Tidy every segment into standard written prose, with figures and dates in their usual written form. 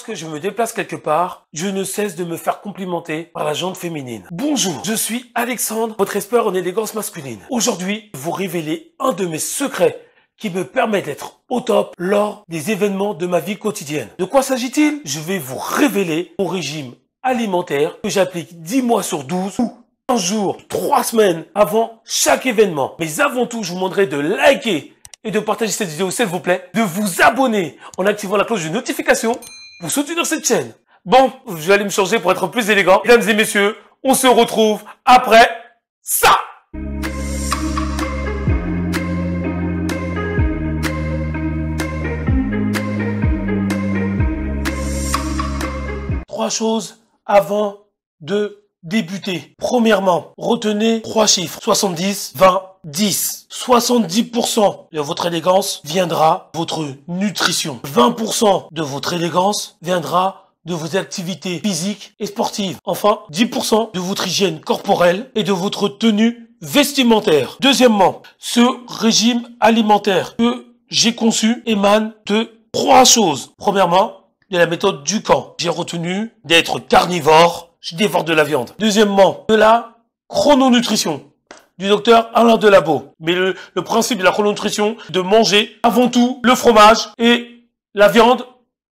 lorsque je me déplace quelque part, je ne cesse de me faire complimenter par la gente féminine. Bonjour, je suis Alexandre, votre expert en élégance masculine. Aujourd'hui, je vais vous révéler un de mes secrets qui me permet d'être au top lors des événements de ma vie quotidienne. De quoi s'agit-il? Je vais vous révéler mon régime alimentaire que j'applique 10 mois sur 12 ou un jour, 3 semaines avant chaque événement. Mais avant tout, je vous demanderai de liker et de partager cette vidéo, s'il vous plaît, de vous abonner en activant la cloche de notification pour soutenir cette chaîne. Bon, je vais aller me changer pour être plus élégant. Mesdames et messieurs, on se retrouve après ça. Trois choses avant de débuter. Premièrement, retenez 3 chiffres. 70, 20, 10. 70% de votre élégance viendra de votre nutrition. 20% de votre élégance viendra de vos activités physiques et sportives. Enfin, 10% de votre hygiène corporelle et de votre tenue vestimentaire. Deuxièmement, ce régime alimentaire que j'ai conçu émane de 3 choses. Premièrement, de la méthode Dukan. J'ai retenu d'être carnivore, je dévore de la viande. Deuxièmement, de la chrononutrition du docteur Alain Delabo. Mais le principe de la chrononutrition, de manger avant tout le fromage et la viande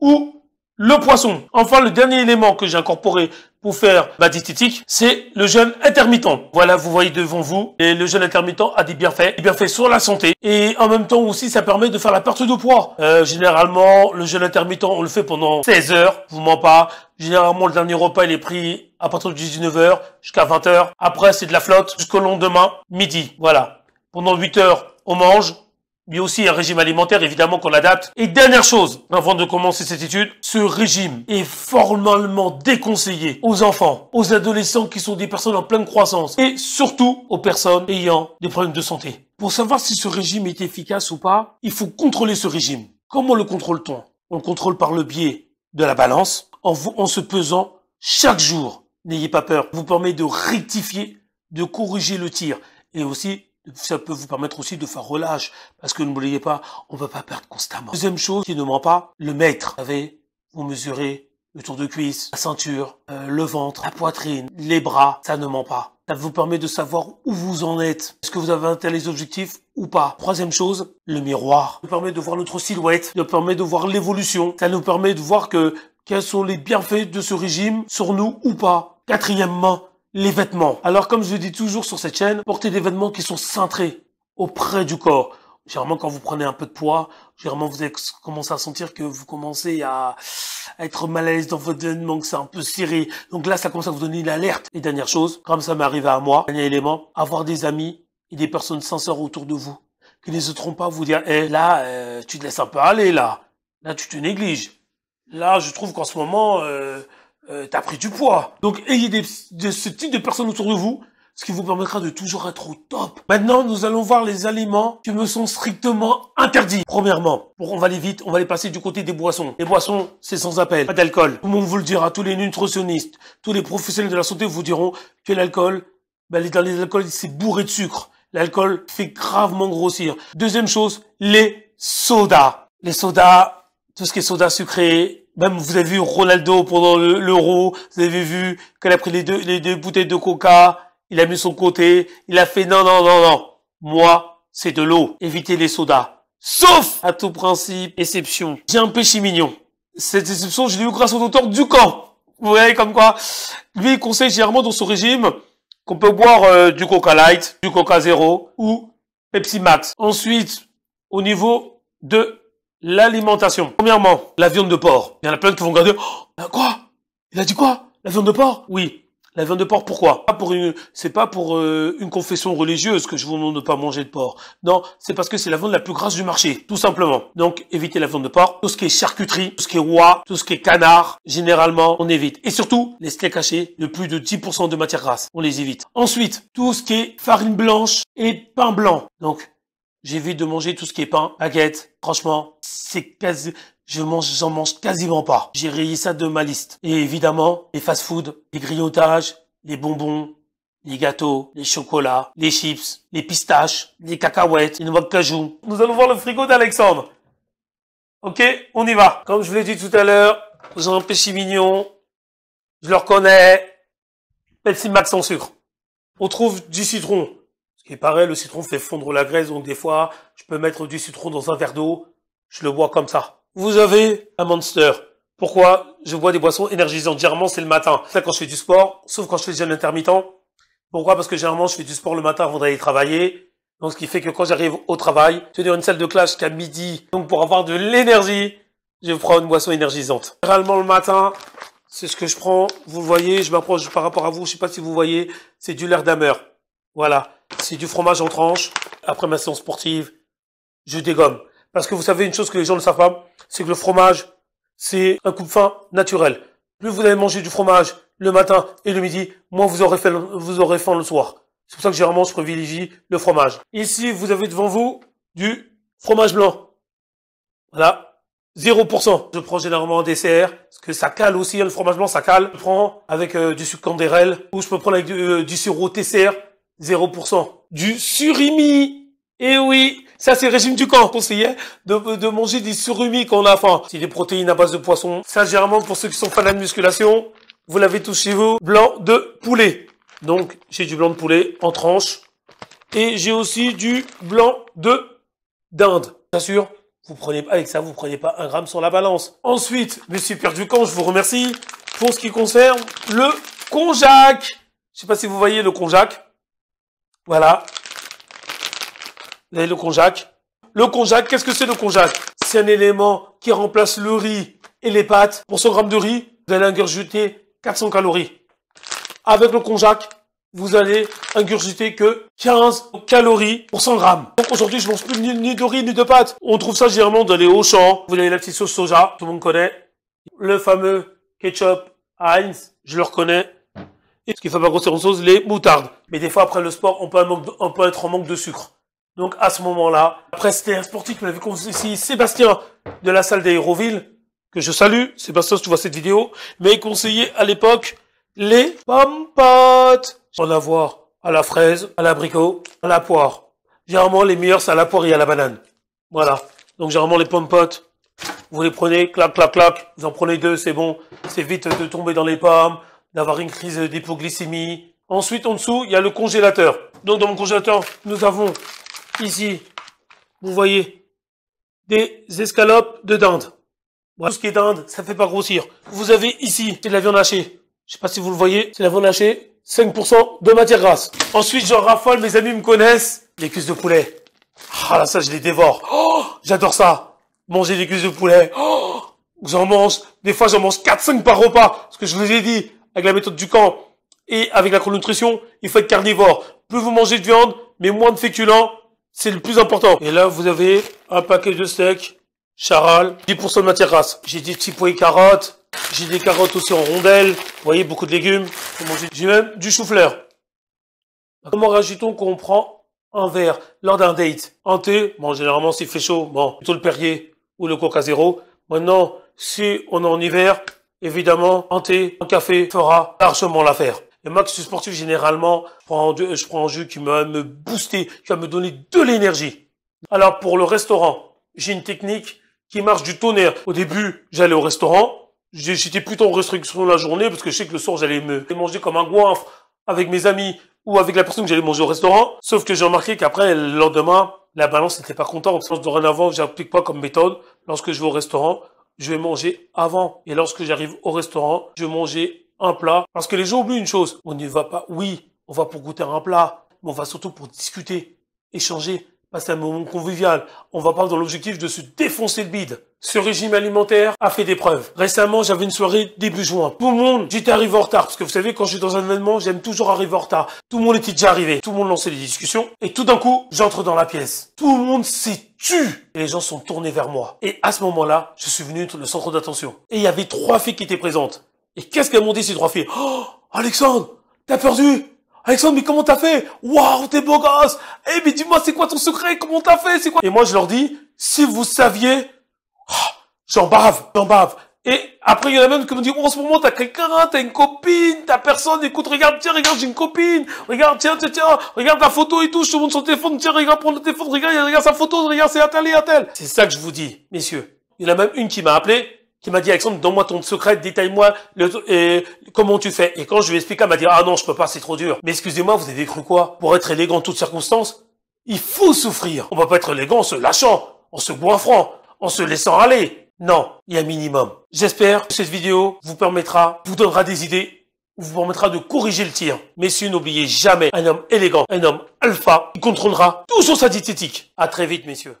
ou le poisson. Enfin, le dernier élément que j'ai incorporé pour faire ma diététique, c'est le jeûne intermittent. Voilà, vous voyez devant vous. Et le jeûne intermittent a des bienfaits sur la santé. Et en même temps aussi, ça permet de faire la perte de poids. Généralement, le jeûne intermittent, on le fait pendant 16 heures. Je vous mens pas. Généralement, le dernier repas, il est pris à partir de 19 heures jusqu'à 20 heures. Après, c'est de la flotte jusqu'au lendemain, midi. Voilà. Pendant 8 heures, on mange. Il y a aussi un régime alimentaire, évidemment, qu'on adapte. Et dernière chose, avant de commencer cette étude, ce régime est formellement déconseillé aux enfants, aux adolescents qui sont des personnes en pleine croissance et surtout aux personnes ayant des problèmes de santé. Pour savoir si ce régime est efficace ou pas, il faut contrôler ce régime. Comment le contrôle-t-on? On le contrôle par le biais de la balance, en se pesant chaque jour. N'ayez pas peur. Ça vous permet de rectifier, de corriger le tir et aussi ça peut vous permettre aussi de faire relâche, parce que n'oubliez pas, on ne peut pas perdre constamment. Deuxième chose qui ne ment pas, le mètre. Vous savez, vous mesurez le tour de cuisse, la ceinture, le ventre, la poitrine, les bras, ça ne ment pas. Ça vous permet de savoir où vous en êtes. Est-ce que vous avez atteint les objectifs ou pas? Troisième chose, le miroir. Ça nous permet de voir notre silhouette, ça nous permet de voir l'évolution, ça nous permet de voir quels sont les bienfaits de ce régime sur nous ou pas. Quatrièmement, les vêtements. Alors, comme je le dis toujours sur cette chaîne, portez des vêtements qui sont cintrés auprès du corps. Généralement, quand vous prenez un peu de poids, généralement, vous allez commencer à sentir que vous commencez à être mal à l'aise dans votre vêtement, que c'est un peu serré. Donc là, ça commence à vous donner une alerte. Et dernière chose, comme ça m'est arrivé à moi, dernier élément, avoir des amis et des personnes sincères autour de vous, qui n'hésiteront pas à vous dire, là, tu te laisses un peu aller, là. Là, tu te négliges. Là, je trouve qu'en ce moment, t'as pris du poids. Donc, ayez de ce type de personnes autour de vous, ce qui vous permettra de toujours être au top. Maintenant, nous allons voir les aliments qui me sont strictement interdits. Premièrement, on va aller vite, on va les passer du côté des boissons. Les boissons, c'est sans appel, pas d'alcool. Tout le monde vous le dira, tous les nutritionnistes, tous les professionnels de la santé vous diront que l'alcool, dans les alcools, c'est bourré de sucre. L'alcool fait gravement grossir. Deuxième chose, les sodas. Les sodas, tout ce qui est soda sucré. Même vous avez vu Ronaldo pendant l'Euro, vous avez vu qu'elle a pris les deux bouteilles de Coca, il a mis son côté, il a fait non. Moi, c'est de l'eau. Évitez les sodas. Sauf à tout principe, exception. J'ai un péché mignon. Cette exception, je l'ai eu grâce au docteur Dukan. Vous voyez comme quoi, lui, il conseille généralement dans son régime qu'on peut boire du Coca Light, du Coca Zéro ou Pepsi Max. Ensuite, au niveau de l'alimentation. Premièrement, la viande de porc. Il y en a plein qui vont regarder. Oh, quoi? Il a dit quoi? La viande de porc? Oui. La viande de porc, pourquoi? C'est pas pour une confession religieuse que je vous demande de pas manger de porc. Non, c'est parce que c'est la viande la plus grasse du marché, tout simplement. Donc, évitez la viande de porc. Tout ce qui est charcuterie, tout ce qui est oie, tout ce qui est canard, généralement, on évite. Et surtout, les steaks hachés de plus de 10% de matière grasse. On les évite. Ensuite, tout ce qui est farine blanche et pain blanc. Donc, j'évite de manger tout ce qui est pain, baguette. Franchement, j'en mange quasiment pas. J'ai rayé ça de ma liste. Et évidemment, les fast-food, les grignotages, les bonbons, les gâteaux, les chocolats, les chips, les pistaches, les cacahuètes, les noix de cajou. Nous allons voir le frigo d'Alexandre. Ok, on y va. Comme je vous l'ai dit tout à l'heure, Vous avez un péché mignon. Je le reconnais. Pepsi Max sans sucre. On trouve du citron. Ce qui est pareil, le citron fait fondre la graisse, donc des fois, je peux mettre du citron dans un verre d'eau. Je le bois comme ça. Vous avez un Monster. Pourquoi je bois des boissons énergisantes? Généralement, c'est le matin. Ça, quand je fais du sport, sauf quand je fais du jeûne intermittent. Pourquoi? Parce que généralement, je fais du sport le matin avant d'aller travailler. Donc, ce qui fait que quand j'arrive au travail, je suis dans une salle de classe jusqu'à midi. Donc, pour avoir de l'énergie, je prends une boisson énergisante. Généralement, le matin, c'est ce que je prends. Vous le voyez, je m'approche par rapport à vous. Je sais pas si vous voyez. C'est du lait d'Hammer. Voilà. C'est du fromage en tranche. Après ma séance sportive, je dégomme. Parce que vous savez une chose que les gens ne savent pas, c'est que le fromage, c'est un coupe-faim naturel. Plus vous allez manger du fromage le matin et le midi, moins vous aurez faim le soir. C'est pour ça que généralement je privilégie le fromage. Ici, vous avez devant vous du fromage blanc. Voilà. 0%. Je prends généralement en dessert, parce que ça cale aussi, le fromage blanc, ça cale. Je prends avec du sucre candérel, ou je peux prendre avec du sirop TCR, 0%. Du surimi. Et oui, ça c'est le régime du camp. Conseillé de manger des surimi quand on a faim. C'est des protéines à base de poisson. Ça, généralement, pour ceux qui sont fans de musculation, vous l'avez tous chez vous. Blanc de poulet. Donc, j'ai du blanc de poulet en tranches. Et j'ai aussi du blanc de dinde. Bien sûr, vous prenez avec ça, vous prenez pas 1 gramme sur la balance. Ensuite, Monsieur Pierre Ducamp, je vous remercie pour ce qui concerne le konjac. Je sais pas si vous voyez le konjac. Voilà. Le konjac. Le konjac, qu'est-ce que c'est le konjac? C'est un élément qui remplace le riz et les pâtes. Pour 100 grammes de riz, vous allez ingurgiter 400 calories. Avec le konjac, vous allez ingurgiter que 15 calories pour 100 grammes. Donc aujourd'hui, je mange plus ni de riz ni de pâtes. On trouve ça généralement dans les Auchan. Vous avez la petite sauce soja, tout le monde connaît. Le fameux ketchup Heinz, je le reconnais. Et ce qui fait pas grossir en sauce, les moutardes. Mais des fois, après le sport, on peut être en manque de sucre. Donc, à ce moment-là, après, c'était un sportif qui m'avait conseillé ici, Sébastien, de la salle d'Aéroville, que je salue. Sébastien, si tu vois cette vidéo, mais conseillé à l'époque les pommes potes. En avoir à la fraise, à l'abricot, à la poire. Généralement, les meilleurs, c'est à la poire et à la banane. Voilà. Donc, généralement, les pommes potes, vous les prenez, clac, clac, clac. Vous en prenez 2, c'est bon. C'est vite de tomber dans les pommes, d'avoir une crise d'hypoglycémie. Ensuite, en dessous, il y a le congélateur. Donc, dans mon congélateur, nous avons ici, vous voyez, des escalopes de dinde. Voilà. Tout ce qui est dinde, ça fait pas grossir. Vous avez ici, c'est de la viande hachée. Je sais pas si vous le voyez, c'est de la viande hachée, 5% de matière grasse. Ensuite, j'en raffole, mes amis me connaissent, les cuisses de poulet. Ah là, ça, je les dévore. Oh, j'adore ça. Manger des cuisses de poulet. Oh, j'en mange, des fois, j'en mange 4-5 par repas. Parce que je vous ai dit, avec la méthode du camp et avec la chrononutrition, il faut être carnivore. Plus vous mangez de viande, mais moins de féculents, c'est le plus important. Et là, vous avez un paquet de steaks, charal, 10% de matière grasse. J'ai des petits pois et carottes. J'ai des carottes aussi en rondelles. Vous voyez, beaucoup de légumes. J'ai même du chou-fleur. Comment réagit-on quand on prend un verre lors d'un date? Un thé, bon, généralement, s'il fait chaud, bon, plutôt le Perrier ou le Coca Zéro. Maintenant, si on est en hiver, évidemment, un thé, un café fera largement l'affaire. Et moi, qui suis sportif, généralement, je prends un jus qui va me booster, qui va me donner de l'énergie. Alors, pour le restaurant, j'ai une technique qui marche du tonnerre. Au début, j'allais au restaurant. J'étais plutôt en restriction la journée parce que je sais que le soir, j'allais me manger comme un goinfre avec mes amis ou avec la personne que j'allais manger au restaurant. Sauf que j'ai remarqué qu'après, le lendemain, la balance n'était pas contente. Dorénavant, j'applique pas comme méthode. Lorsque je vais au restaurant, je vais manger avant. Et lorsque j'arrive au restaurant, je vais manger un plat. Parce que les gens oublient une chose. On n'y va pas, oui, on va pour goûter un plat, mais on va surtout pour discuter, échanger, passer un moment convivial. On va pas dans l'objectif de se défoncer le bide. Ce régime alimentaire a fait des preuves. Récemment, j'avais une soirée début juin. Tout le monde, j'étais arrivé en retard. Parce que vous savez, quand je suis dans un événement, j'aime toujours arriver en retard. Tout le monde était déjà arrivé. Tout le monde lançait des discussions. Et tout d'un coup, j'entre dans la pièce. Tout le monde s'est tu. Et les gens sont tournés vers moi. Et à ce moment-là, je suis venu le centre d'attention. Et il y avait 3 filles qui étaient présentes. Et qu'est-ce qu'elles m'ont dit, ces 3 filles? Oh, Alexandre, t'as perdu? Alexandre, mais comment t'as fait? Waouh, t'es beau gosse! Eh, mais dis-moi, c'est quoi ton secret? Comment t'as fait? C'est quoi? Et moi, je leur dis, si vous saviez, oh, j'en bave. Et après, il y en a même qui me disent, oh, en ce moment, t'as quelqu'un, t'as une copine, t'as personne, écoute, regarde, tiens, regarde, j'ai une copine, regarde, tiens, regarde la photo et tout, je te montre son téléphone, tiens, regarde, prends le téléphone, regarde sa photo, regarde, c'est un tel et un tel. C'est ça que je vous dis, messieurs. Il y en a même une qui m'a appelé, qui m'a dit, Alexandre, donne-moi ton secret, détaille-moi comment tu fais. Et quand je lui ai expliqué, elle m'a dit, ah non, je peux pas, c'est trop dur. Mais excusez-moi, vous avez cru quoi? Pour être élégant en toutes circonstances, il faut souffrir. On va pas être élégant en se lâchant, en se goinfrant, en se laissant aller. Non, il y a un minimum. J'espère que cette vidéo vous donnera des idées, vous permettra de corriger le tir. Messieurs, n'oubliez jamais, un homme élégant, un homme alpha, il contrôlera toujours sa diététique. À très vite, messieurs.